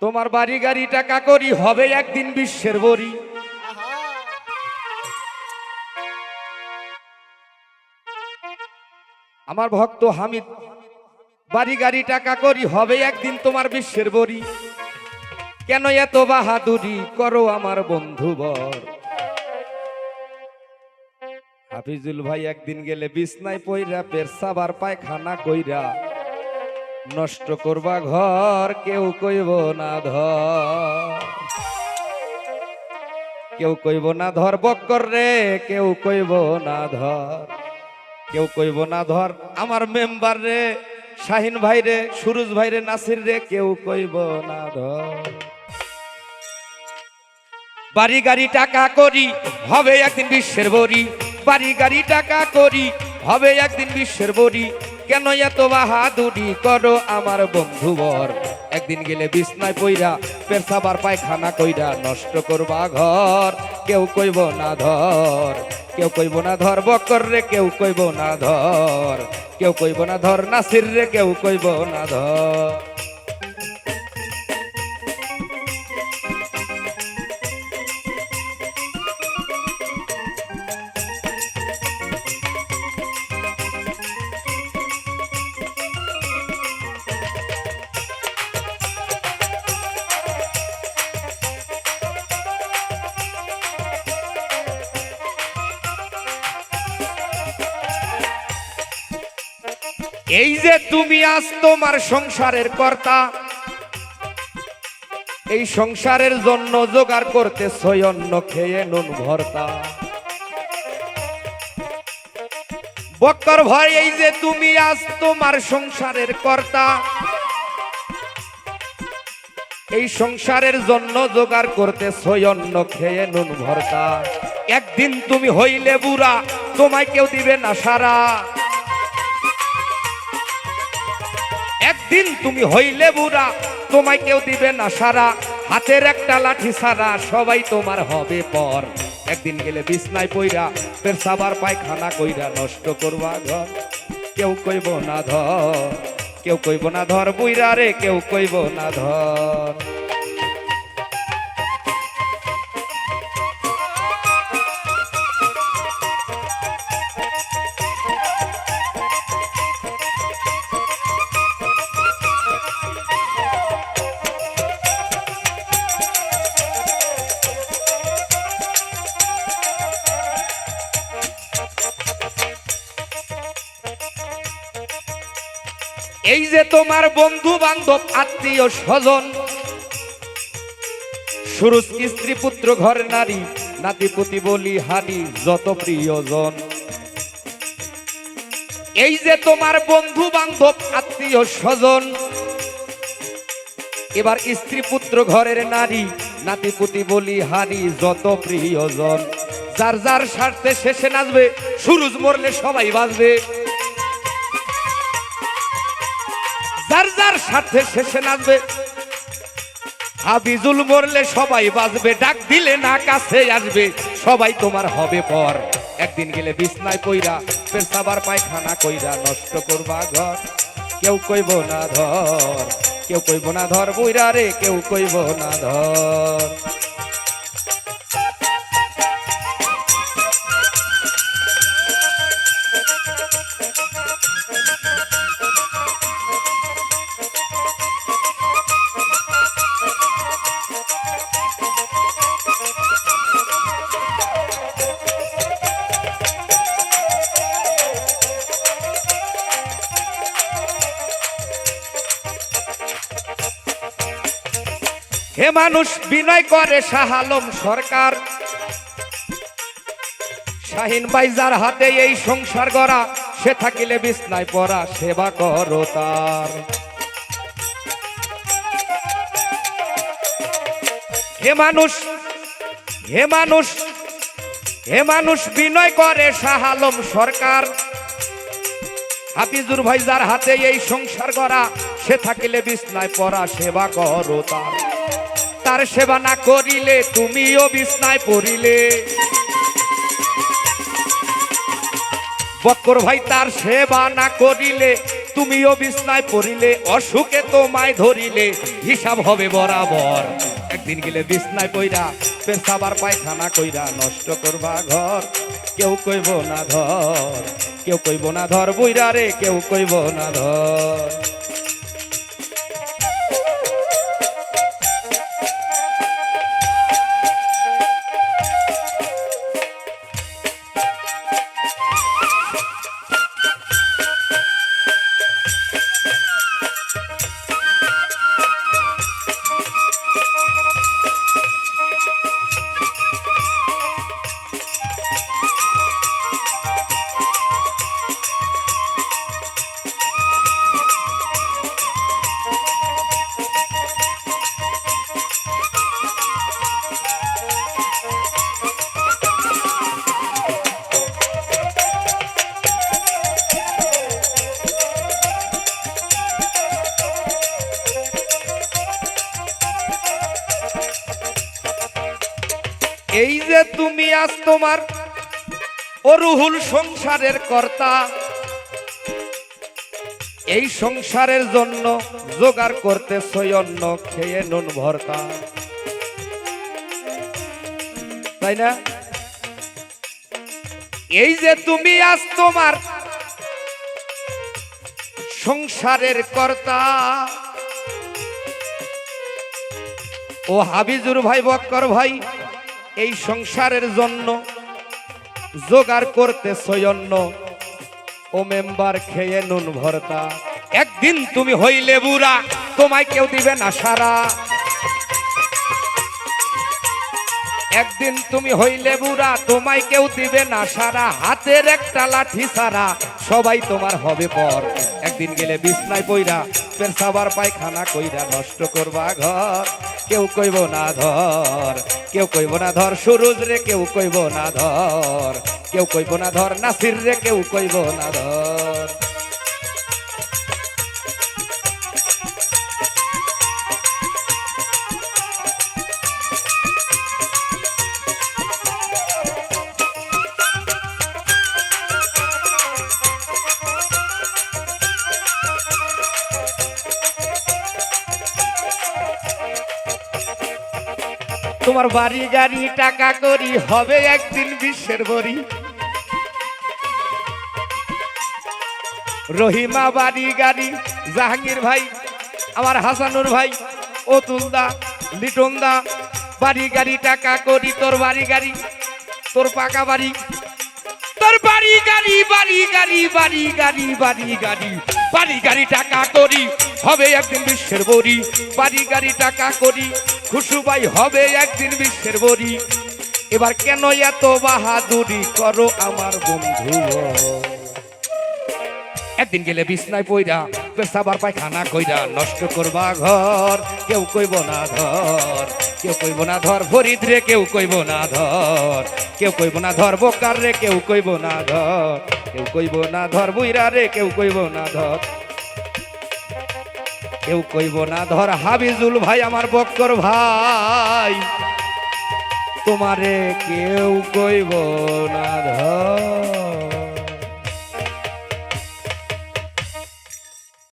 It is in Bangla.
তোমার বাড়ি গাড়ি টাকা করি হবে একদিন বিশ্বের বড়ি। আমার ভক্ত হামিদ বাড়ি গাড়ি টাকা করি হবে একদিন তোমার বিশ্বের বড়ি। কেন এত বাহাদুরি করো আমার বন্ধুবর? হাফিজুল ভাই একদিন গেলে বিছনায় পইরা পেরসাবার পায়খানা কইরা নষ্ট করবা ঘর, কেউ কইব না ধর, কেউ কইব না ধর বক্কর রে, কেউ কইব না ধর, কেউ কইব না ধর আমার মেম্বার রে, শাহিন ভাই রে, সুরজ ভাই রে, নাসির রে, কেউ কইব না ধর। বাড়ি গাড়ি টাকা করি হবে একদিন বিশ্বের বড়ি। বাড়ি গাড়ি টাকা করি হবে একদিন বিশ্বের বড়ি। কেন এত বাহাদুরি করো আমার বন্ধুবর? একদিন গেলে বিছনায় পইরা পেরসাবার পায়খানা কইরা নষ্ট করবা ঘর, কেউ কইব না ধর, কেউ কইব না ধর বক্কর রে, কেউ কইব না ধর, কেউ কইব না ধর নাসির রে, কেউ কইব না ধর। এই যে তুমি আজ তোমার সংসারের কর্তা, এই সংসারের জন্য জোগাড় করতে অন্ন খেয়ে নুন ভর্তা। বক্কর ভাই এই যে তুমি আজ তোমার সংসারের কর্তা, এই সংসারের জন্য জোগাড় করতে অন্ন খেয়ে নুন ভর্তা। একদিন তুমি হইলে বুড়া, তোমায় কেউ দিবে না সারা। একদিন তুমি হইলে বুড়া, তোমায় কেউ দিবে না সারা। হাতের একটা লাঠি সারা সবাই তোমার হবে পর। একদিন গেলে বিছনায় পইরা পেরসাবার পায়খানা কইরা নষ্ট করবা ঘর, কেউ কইব না ধর, কেউ কইব না ধর বুইরা রে, কেউ কইব না ধর। এই যে তোমার বন্ধু বান্ধব আত্মীয় স্বজন, সুরজ স্ত্রী পুত্র ঘর নারী, নাতিপুতি বলি হানি যত প্রিয়জন। এই যে তোমার বন্ধু বান্ধব আত্মীয় স্বজন, এবার স্ত্রী পুত্র ঘরের নারী, নাতিপুতি বলি হানি যত প্রিয়জন। যার যার স্বার্থে শেষে নাচবে, সুরজ মরলে সবাই বাঁচবে। যার যার স্বার্থে শেষে নাচবে, হাফিজুল মরলে সবাই বাঁচবে। ডাক দিলে না কাছে আসবে, সবাই তোমার হবে পর। একদিন গেলে বিছনায় পইরা পেরসাবার পায়খানা কইরা নষ্ট করবা ঘর, কেউ কইব না ধর, কেউ কইব না ধর বুইরা রে, কেউ কইব না ধর। হে মানুষ বিনয় করে শাহ আলম সরকার, শাহিন ভাই যার হাতে এই সংসার গড়া, সে থাকিলে বিছনায় পড়া সেবা করো তার। হে মানুষ, হে মানুষ, হে মানুষ বিনয় করে শাহ আলম সরকার, হাফিজুর ভাই যার হাতে এই সংসার গড়া, সে থাকিলে বিছনায় পড়া সেবা করো তার। তার সেবা না করিলে তুমিও বিছনায় পড়িলে। বক্কর ভাই তার সেবা না করিলে তুমিও বিছনায় পড়িলে অসুখে তোমায় ধরিলে হিসাব হবে বরাবর একদিন গেলে বিছনায় পইরা পেশাবার পায়খানা কইরা নষ্ট করবা ঘর কেউ কইব না ধর কেউ কইব না ধর বুইরা রে কেউ কইব না ধর এই যে তুমি আজ তোমার অরুহুল সংসারের কর্তা এই সংসারের জন্য জোগাড় করতেছ অন্ন খেয়ে নুন ভর্তা তাই না এই যে তুমি আজ তোমার সংসারের কর্তা ও হাবিজুর ভাই বক্কর ভাই এই সংসারের জন্য জোগাড় করতেছ অন্ন ও মেম্বার খেয়ে নুন ভর্তা একদিন তুমি হইলে বুড়া তোমায় কেউ দিবে না সারা একদিন তুমি হইলে বুড়া তোমায় কেউ দিবে না সারা হাতের একটা লাঠি ছাড়া সবাই তোমার হবে পর একদিন গেলে বিছনায় পইরা পেশাবার পায়খানা কইরা নষ্ট করবা ঘর কেউ কইব না ধর কেউ কইব না ধর সুরুজ রে কেউ কইব না ধর কেউ কইব না ধর নাসির রে কেউ কইব না ধর তোমার বাড়ি গাড়ি টাকা করি হবে একদিন বিশ্বের বড়ি রহিমা বাড়ি গাড়ি জাহাঙ্গীর ভাই আমার হাসানুর ভাই অতুল দা লিটন দা বাড়ি গাড়ি টাকা করি তোর বাড়ি গাড়ি তোর পাকা বাড়ি তোর বাড়ি গাড়ি বাড়ি গাড়ি বাড়ি গাড়ি বাড়ি গাড়ি বাড়ি গাড়ি টাকা করি হবে একদিন বিশ্বের বড়ি বাড়ি গাড়ি টাকা করি খুশুবাই হবে একদিন বিশ্বের বড়ি এবার কেন এত বাহাদুরি করো আমার বন্ধু একদিন গেলে বিছনায় পইরা পেশাবার পায়খানা কইরা নষ্ট করবা ঘর কেউ কইব না ধর কেউ কইব না ধর ফরিদ রে কেউ কইব না ধর কেউ কইব না ধর বোকার রে কেউ কইব না ধর কেউ কইব না ধর বুইরা রে কেউ কইব না ধর কেউ কইব না ধর হাবিজুল ভাই আমার বক্কর ভাই তোমারে কেউ কইব না ধর